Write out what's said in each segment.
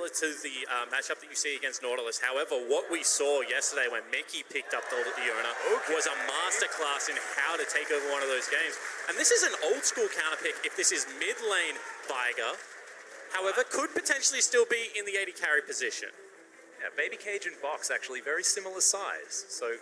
similar to the matchup that you see against Nautilus. However, what we saw yesterday when Mickey picked up the Iona was a masterclass in how to take over one of those games. And this is an old school counter pick if this is mid lane Viger. However, could potentially still be in the 80 carry position. Yeah, Baby Cage and Box actually very similar size, so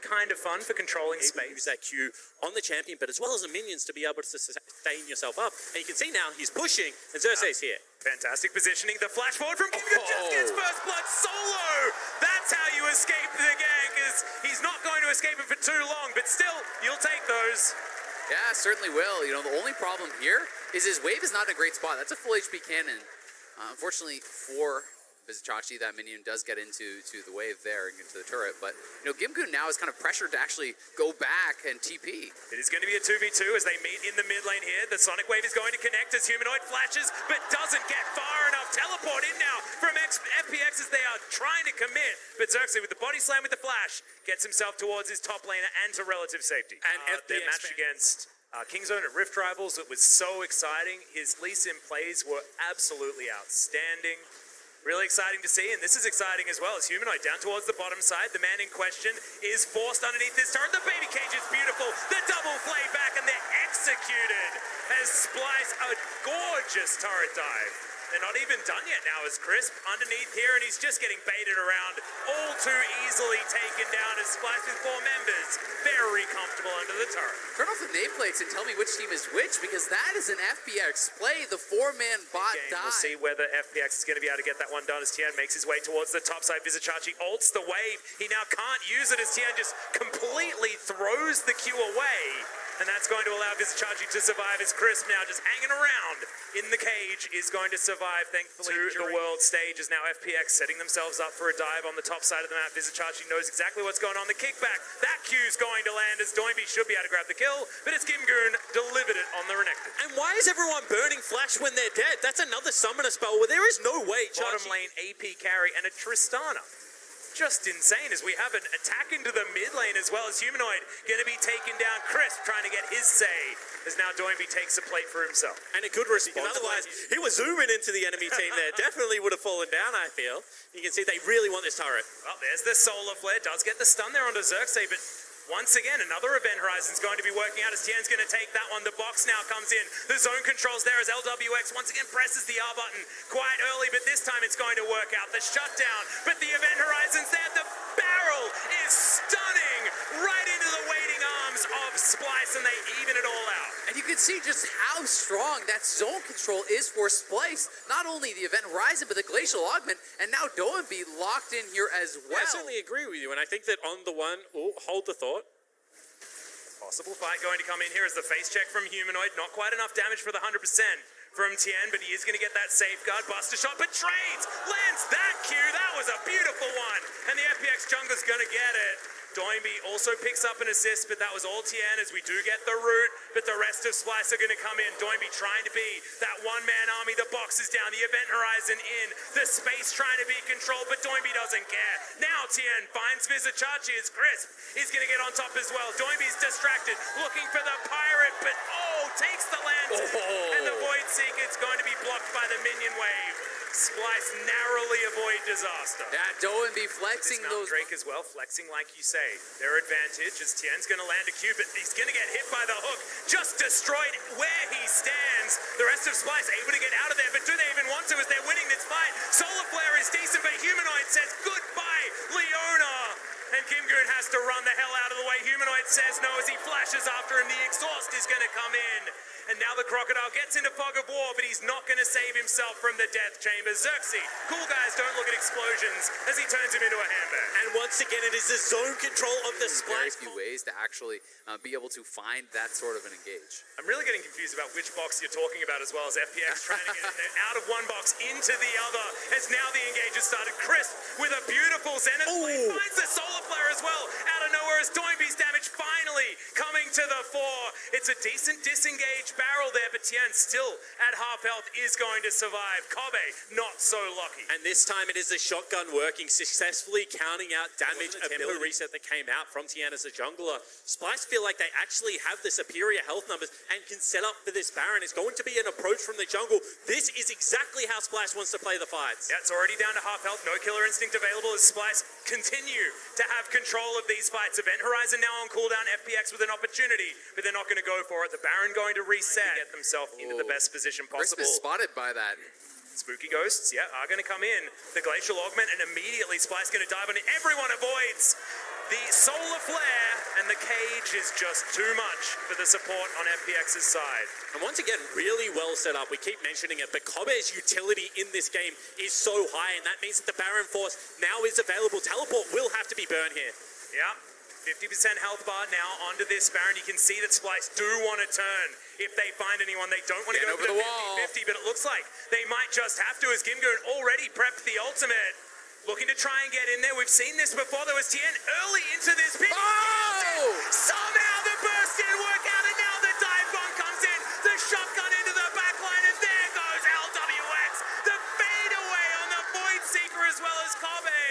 kind of fun for controlling space. Use that Q on the champion, but as well as the minions to be able to sustain yourself up. And you can see now he's pushing, and Xerxes here. Fantastic positioning. The flash forward from Kim just gets first blood solo. That's how you escape the gang, because he's not going to escape it for too long, but still, you'll take those. Yeah, certainly will. You know, the only problem here is his wave is not in a great spot. That's a full HP cannon. Unfortunately for Vizicachi, that minion does get into the wave there and into the turret, but you know, Gimgoon now is kind of pressured to actually go back and TP. It is going to be a 2v2 as they meet in the mid lane here. The Sonic Wave is going to connect as Humanoid flashes, but doesn't get far enough. Teleport in now from FPX as they are trying to commit, but Xerxes with the body slam with the flash gets himself towards his top laner and to relative safety. And their match against Kingzone at Rift Rivals, it was so exciting. His Lee Sin plays were absolutely outstanding. Really exciting to see, and this is exciting as well as Humanoid down towards the bottom side. The man in question is forced underneath this turret. The Baby Cage is beautiful. The double play back, and they're executed as Splice a gorgeous turret dive. They're not even done yet now as Crisp underneath here, and he's just getting baited around, all too easily taken down as Splice with 4 members. Very comfortable under the turret. Turn off the nameplates and tell me which team is which, because that is an FPX play. The 4-man bot dive. We'll see whether FPX is going to be able to get that one done as Tian makes his way towards the top side. Vizicachi ults the wave. He now can't use it as Tian just completely throws the Q away. And that's going to allow Vizicachi to survive as Crisp now just hanging around in the cage is going to survive thankfully to the world stage as now FPX setting themselves up for a dive on the top side of the map. Vizicachi knows exactly what's going on. The kickback, that Q's going to land as Doinby should be able to grab the kill, but it's Gimgoon delivered it on the Renekton. And why is everyone burning Flash when they're dead? That's another summoner spell where there is no way Bottom lane AP carry and a Tristana. Just insane as we have an attack into the mid lane as well as Humanoid going to be taken down. Crisp trying to get his say as now Doinby takes a plate for himself. And a good response. Otherwise, he was zooming into the enemy team there. Definitely would have fallen down, I feel. You can see they really want this turret. Well, there's the Solar Flare. Does get the stun there onto Xerxes, but once again, another Event Horizon's going to be working out as Tien's going to take that one. The box now comes in. The zone controls there as LWX once again presses the R button quite early, but this time it's going to work out. The shutdown, but the Event Horizon's there. The barrel is stunning right into the waiting arms of Splice, and they even it all out. And you can see just how strong that zone control is for Splice. Not only the Event Horizon, but the Glacial Augment, and now Doinby locked in here as well. I certainly agree with you, and I think that on the one, hold the thought. Possible fight going to come in here as the face check from Humanoid. Not quite enough damage for the 100% from Tien, but he is going to get that safeguard. Buster shot, but trades! Lands that Q! That was a beautiful one! And the FPX jungler's going to get it. Doinby also picks up an assist, but that was all Tien as we do get the root, but the rest of Splice are going to come in. Doinby trying to be that one-man army. The box is down, the Event Horizon in, the space trying to be controlled, but Doinby doesn't care. Now Tien finds Vizicachi as Crisp is going to get on top as well. Doinby's distracted, looking for the pirate, but takes the lantern, and the Void Seeker is going to be blocked by the minion wave. Splice narrowly avoid disaster. Yeah, Doinby flexing those. Drake as well, flexing like you say. Their advantage as Tien's going to land a Q, but he's going to get hit by the hook. Just destroyed where he stands. The rest of Splice able to get out of there, but do they even want to as they're winning this fight? Solar Flare is decent, but Humanoid says goodbye, Leona. And Gimgoon has to run the hell out of the way. Humanoid says no as he flashes after him. The exhaust is going to come in. And now the Crocodile gets into fog of war, but he's not going to save himself from the death chamber. Xerxes, cool guys don't look at explosions as he turns him into a handbag. And once again, it is the zone control of the Splice. Very few ways to actually be able to find that sort of an engage. I'm really getting confused about which box you're talking about as well as FPX trying to get out of one box into the other. As now the engage has started. Crisp with a beautiful Zenith Blade finds the Solar Flare as well out of nowhere as Doinby's damage finally coming to the fore. It's a decent disengaged barrel there, but Tien still at half health is going to survive. Kobe, not so lucky. And this time it is the shotgun working, successfully counting out damage ability reset that came out from Tien as a jungler. Splice feel like they actually have the superior health numbers and can set up for this Baron. It's going to be an approach from the jungle. This is exactly how Splice wants to play the fights. Yeah, it's already down to half health. No killer instinct available as Splice continue to have control of these fights. Event Horizon now on cooldown. FPX with an opportunity, but they're not going to go for it. The Baron going to reset. Get themselves into the best position possible. Crisp is spotted by that. Spooky Ghosts, yeah, are going to come in. The Glacial Augment, and immediately Splice going to dive on it. Everyone avoids the Solar Flare, and the cage is just too much for the support on FPX's side. And once again, really well set up. We keep mentioning it, but Kobe's utility in this game is so high, and that means that the Baron Force now is available. Teleport will have to be burned here. Yeah. 50% health bar now onto this Baron. You can see that Splice do want to turn if they find anyone. They don't want to go over for the the wall. 50-50, but it looks like they might just have to, as Gimgoon already prepped the ultimate. Looking to try and get in there. We've seen this before. There was Tien early into this pit. Oh! Somehow the burst didn't work out, and now the dive bomb comes in. The shotgun into the backline, and there goes LWX. The fadeaway on the Void Seeker as well as Kobe.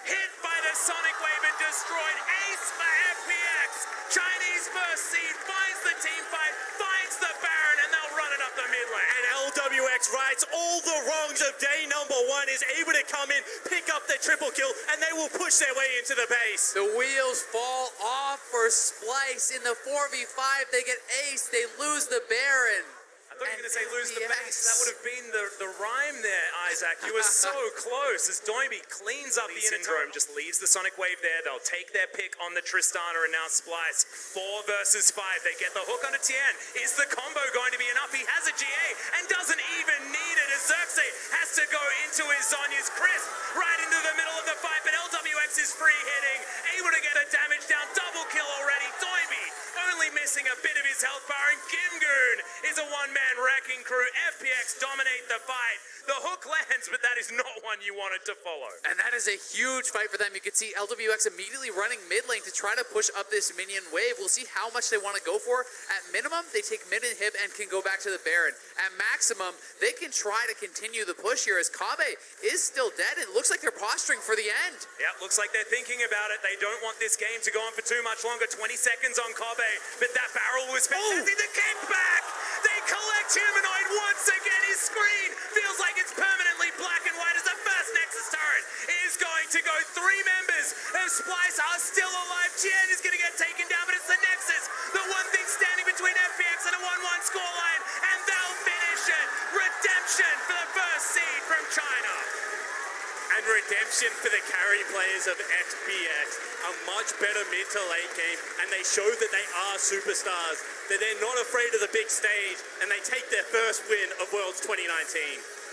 Hit by the Sonic Wave and destroyed. Ace for FPX. Chinese first seed finds the team fight, finds the Baron, and they'll run it up the mid lane. And LWX rights all the wrongs of day number one, is able to come in, pick up the triple kill, and they will push their way into the base. The wheels fall off for Splice in the 4v5. They get ace. They lose the Baron. I thought you were going to say lose the FPX. base. That would have been the rhyme there, Isaac. You were so close as Doimby cleans up the Syndrome, just leaves the Sonic Wave there. They'll take their pick on the Tristana and now Splice. 4 versus 5. They get the hook onto Tien. Is the combo going to be enough? He has a GA and doesn't even need it as Xerxes has to go into his Zonya's Crisp right into the middle of the fight, but LWX is free hitting, able to get the damage down. Double kill already. Doimby only missing a bit of his health bar, and Gimgoon is a one-man wrecking crew. FPX dominate the fight. The hook lands, but that is not one you wanted to follow. And that is a huge fight for them. You can see LWX immediately running mid lane to try to push up this minion wave. We'll see how much they want to go for. At minimum, they take mid and hip and can go back to the Baron. At maximum, they can try to continue the push here as Kobe is still dead. It looks like they're posturing for the end. Yeah, looks like they're thinking about it. They don't want this game to go on for too much longer. 20 seconds on Kobe, but that barrel was fantastic. The kickback! They collect Humanoid once again. His screen feels like it's permanently black and white as the first Nexus turret is going to go. 3 members of Splice are still alive. Tien is going to get taken down, but it's the Nexus, the one thing standing between FPX and a 1-1 scoreline, and they'll finish it. Redemption for the first seed from China. And redemption for the carry players of FPX. A much better mid to late game, and they show that they are superstars, that they're not afraid of the big stage, and they take their first win of Worlds 2019.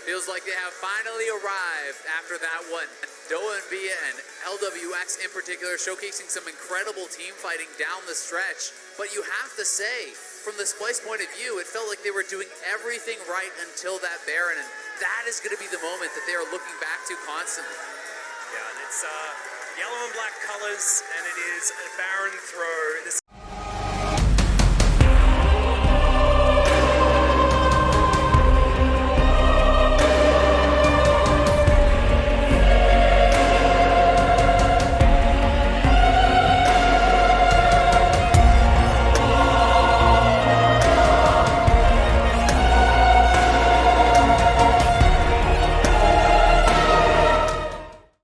Feels like they have finally arrived after that one. Doan Villa and LWX in particular showcasing some incredible team fighting down the stretch. But you have to say, from the Splice point of view, it felt like they were doing everything right until that Baron, and that is going to be the moment that they are looking back to constantly. Yeah, and it's yellow and black colors, and it is a Baron throw. This